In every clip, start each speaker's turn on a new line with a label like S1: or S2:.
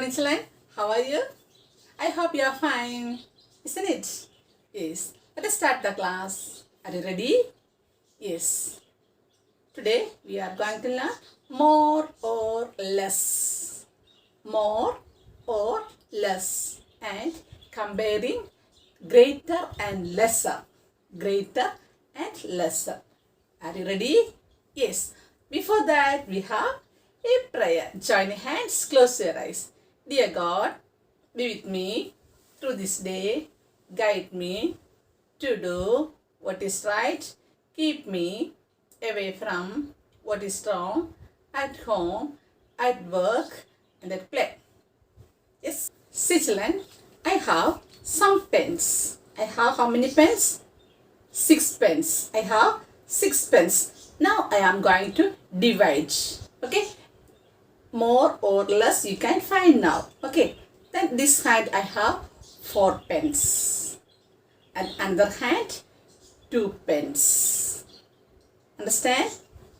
S1: morning, children. How are you? I hope you are fine, isn't it? Yes. Let us start the class. Are you ready? Yes. Today we are going to learn more or less. More or less. And comparing greater and lesser. Greater and lesser. Are you ready? Yes. Before that, we have a prayer. Join your hands, close your eyes. Dear God, be with me through this day. Guide me to do what is right. Keep me away from what is wrong at home, at work, and at play. Yes, see children, I have some pens. I have how many pens? 6 pens. I have 6 pens. Now I am going to divide. Okay. More or less you can find now. Okay. Then this hand I have 4 pens. And other hand 2 pens. Understand?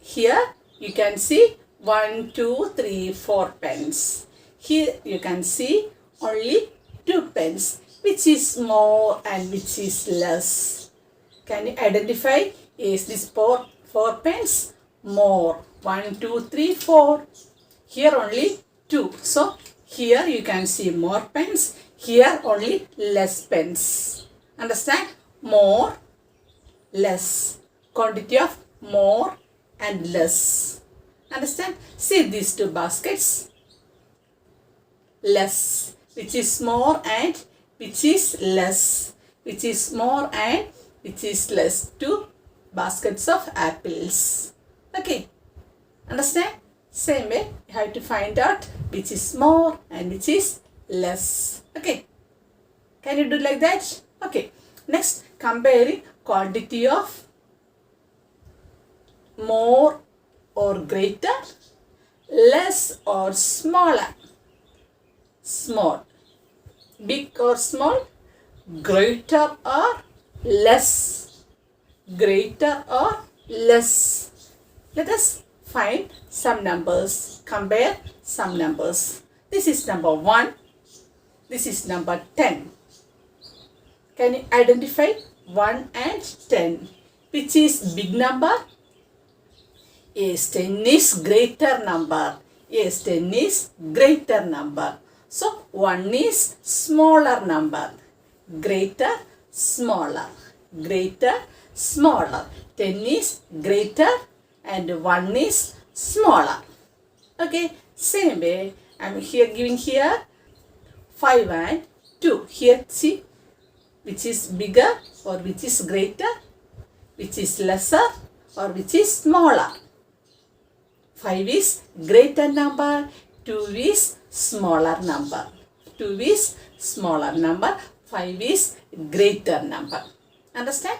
S1: Here you can see 1, 2, 3, 4 pens. Here you can see only 2 pens. Which is more and which is less? Can you identify? Is this 4 pens? More. 1, 2, 3, 4. Here only 2. So here you can see more pens. Here only less pens. Understand? More, less. Quantity of more and less. Understand? See these 2 baskets. Less. Which is more and which is less. Which is more and which is less. 2 baskets of apples. Okay. Understand? Same way, you have to find out which is more and which is less. Okay. Can you do like that? Okay. Next, comparing quantity of more or greater, less or smaller. Small. Big or small, greater or less. Greater or less. Let us find some numbers. Compare some numbers. This is number 1. This is number 10. Can you identify 1 and 10? Which is big number? Yes, 10 is greater number. Yes, 10 is greater number. So 1 is smaller number. Greater, smaller. Greater, smaller. 10 is greater and 1 is smaller. Okay, same way I am here giving here 5 and 2. Here see which is bigger or which is greater, which is lesser or which is smaller. 5 is greater number, 2 is smaller number. 2 is smaller number, 5 is greater number. Understand?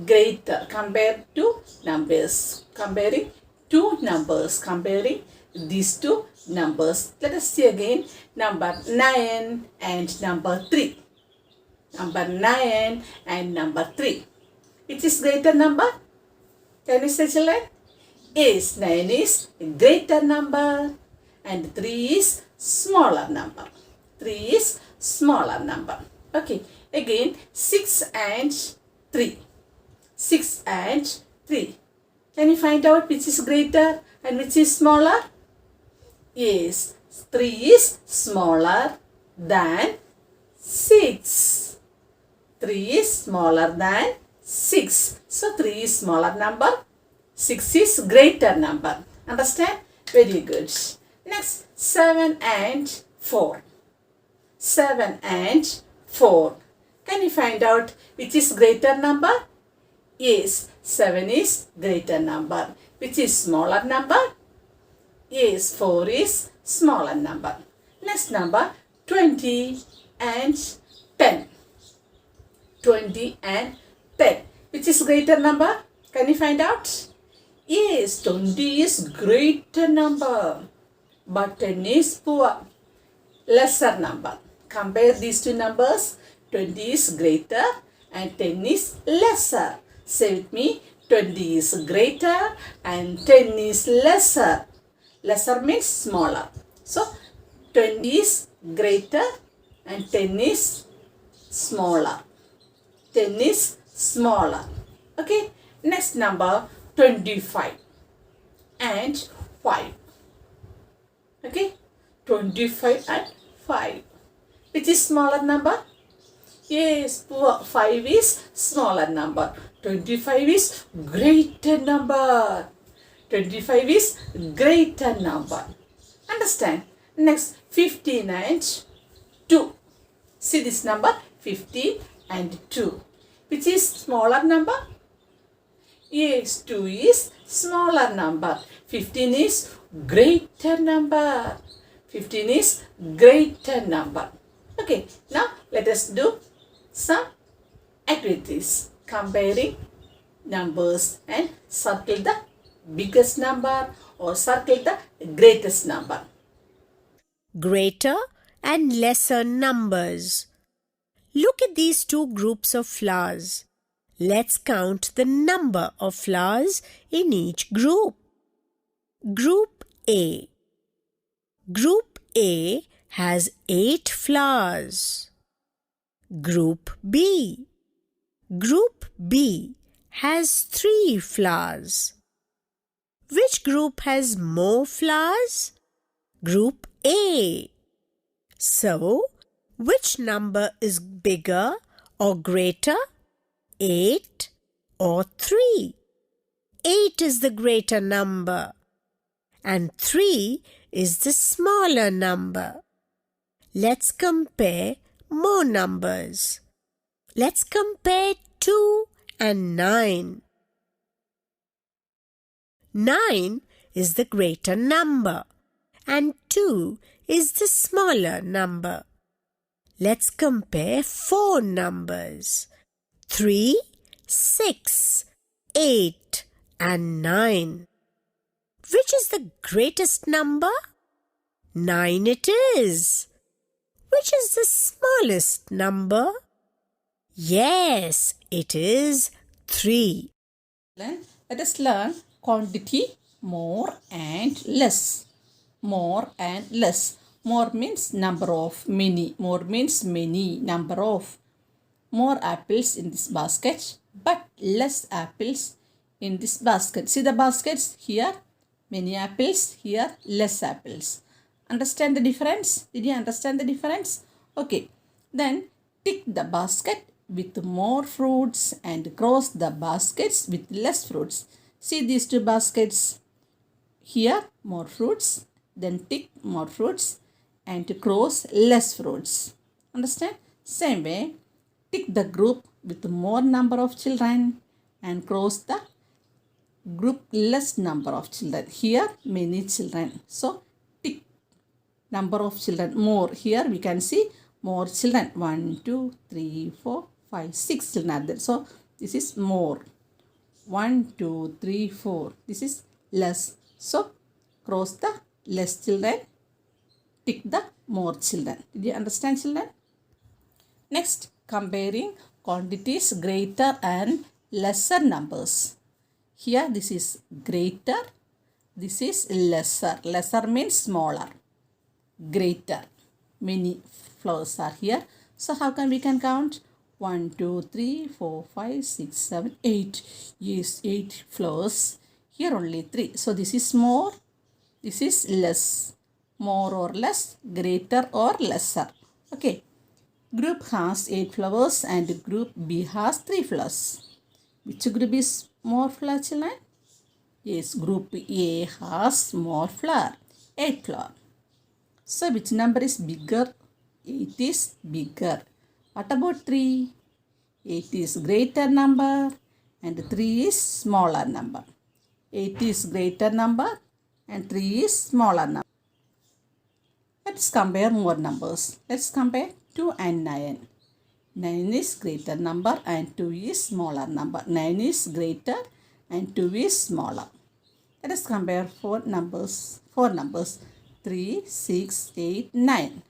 S1: Greater compared to numbers. Comparing 2 numbers. Comparing these 2 numbers. Let us see again number 9 and number 3. Number 9 and number 3. Which is greater number? Can you say children? Yes, 9 is greater number and 3 is smaller number. 3 is smaller number. Okay, again 6 and 3. 6 and 3. Can you find out which is greater and which is smaller? Yes, 3 is smaller than 6. 3 is smaller than 6. So 3 is smaller number. 6 is greater number. Understand? Very good. Next, 7 and 4. 7 and 4. Can you find out which is greater number? Yes, 7 is greater number. Which is smaller number? Yes, 4 is smaller number. Next number 20 and 10. 20 and 10. Which is greater number? Can you find out? Yes, 20 is greater number. But 10 is poor. Lesser number. Compare these 2 numbers. 20 is greater and 10 is lesser. Say with me, 20 is greater and 10 is lesser. Lesser means smaller. So 20 is greater and 10 is smaller. 10 is smaller. Okay. Next number 25 and 5. Okay. 25 and 5. Which is smaller number? Yes, 5 is smaller number. 25 is greater number. 25 is greater number. Understand? Next, 15 and 2. See this number? 15 and 2. Which is smaller number? Yes, 2 is smaller number. 15 is greater number. 15 is greater number. Okay, now let us do some activities. Comparing numbers and circle the biggest number or circle the greatest number.
S2: Greater and lesser numbers. Look at these two groups of flowers. Let's count the number of flowers in each group. Group A. Group A has 8 flowers. Group B. Group B has 3 flowers. Which group has more flowers? Group A. So, which number is bigger or greater? 8 or 3? 8 is the greater number and 3 is the smaller number. Let's compare more numbers. Let's compare 2 and 9. 9 is the greater number and 2 is the smaller number. Let's compare 4 numbers. 3, 6, 8 and 9. Which is the greatest number? 9 it is. Which is the smallest number? Yes, it is 3.
S1: Let us learn quantity more and less. More and less. More means number of, many. More means many, number of. More apples in this basket, but less apples in this basket. See the baskets here? Many apples, here less apples. Understand the difference? Did you understand the difference? Okay. Then tick the basket with more fruits and cross the baskets with less fruits. See these two baskets. Here more fruits, then tick more fruits and cross less fruits. Understand? Same way, tick the group with more number of children and cross the group less number of children. Here many children. So tick number of children more. Here we can see more children. 1, 2, 3, 4, 5, 6 children are there. So this is more. 1, 2, 3, 4. This is less. So cross the less children. Tick the more children. Did you understand, children? Next, comparing quantities greater and lesser numbers. Here this is greater, this is lesser. Lesser means smaller. Greater. Many flowers are here. So how can we can count? 1, 2, 3, 4, 5, 6, 7, 8. Yes, 8 flowers. Here only 3. So this is more, this is less. More or less, greater or lesser. Okay. Group has 8 flowers and group B has 3 flowers. Which group is more flower, children? Yes, group A has more flower. 8 flower. So which number is bigger? 8 is bigger. What about 3? 8 is greater number and 3 is smaller number. 8 is greater number and 3 is smaller number. Let's compare more numbers. Let's compare 2 and 9. 9 is greater number and 2 is smaller number. 9 is greater and 2 is smaller. Let us compare 4 numbers. 4 numbers. 3, 6, 8, 9.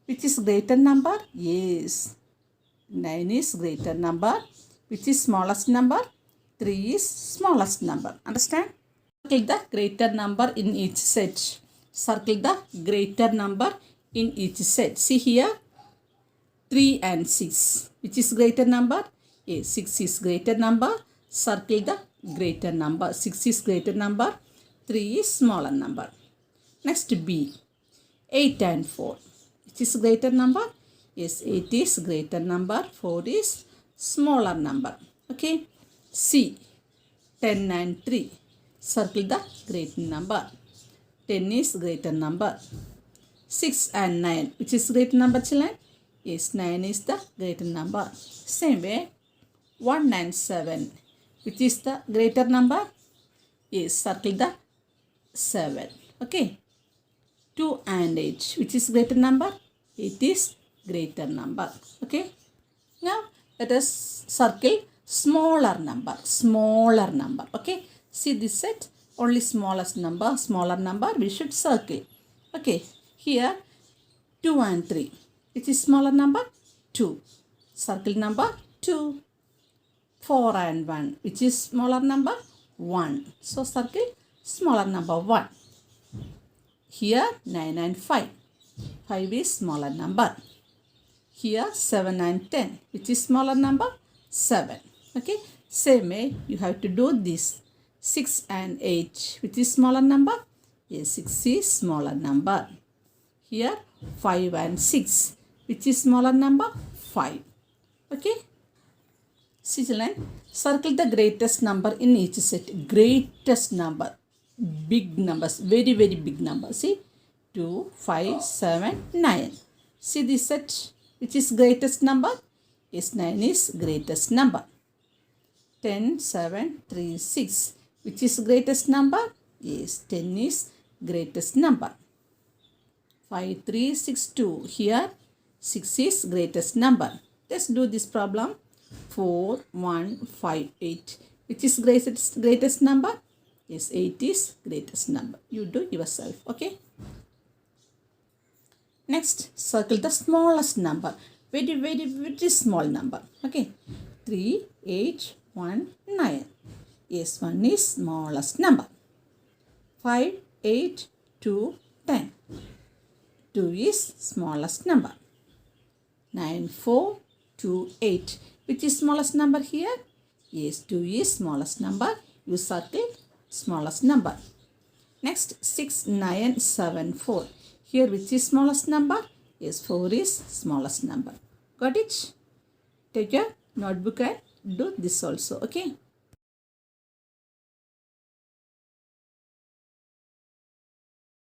S1: Which is greater number? Yes. 9 is greater number. Which is smallest number? 3 is smallest number. Understand? Circle the greater number in each set. Circle the greater number in each set. See here, 3 and 6. Which is greater number? A. 6 is greater number. Circle the greater number. 6 is greater number. 3 is smaller number. Next B. 8 and 4. Which is greater number? Yes, 8 is greater number. 4 is smaller number. Okay. C. 10 and 3. Circle the greater number. 10 is greater number. 6 and 9. Which is greater number, children? Yes, 9 is the greater number. Same way, 1 and 7. Which is the greater number? Yes, circle the 7. Okay. 2 and 8. Which is greater number? 8 is greater number. Okay. Now, let us circle smaller number. Smaller number. Okay. See this set? Only smallest number. Smaller number we should circle. Okay. Here, 2 and 3. Which is smaller number? 2. Circle number 2. 4 and 1. Which is smaller number? 1. So circle smaller number 1. Here 9 and 5. 5 is smaller number. Here 7 and 10. Which is smaller number? 7. Okay. Same way you have to do this. 6 and 8. Which is smaller number? Yes, 6 is smaller number. Here 5 and 6. Which is smaller number? 5. Okay. See children, circle the greatest number in each set. Greatest number. Big numbers. Very, very big numbers. See? 2, 5, 7, 9. See this set? Which is greatest number? Yes, 9 is greatest number. 10, 7, 3, 6. Which is greatest number? Yes, 10 is greatest number. 5, 3, 6, 2. Here 6 is greatest number. Let's do this problem. 4, 1, 5, 8. Which is greatest number? Yes, 8 is greatest number. You do yourself. Okay. Next, circle the smallest number. Very, very, very small number. Okay. 3, 8, 1, 9. Yes, 1 is smallest number. 5, 8, 2, 10. 2 is smallest number. 9, 4, 2, 8. Which is smallest number here? Yes, 2 is smallest number. You circle smallest number. Next, 6, 9, 7, 4. Here which is smallest number? Yes, 4 is smallest number. Got it? Take your notebook and do this also. Okay.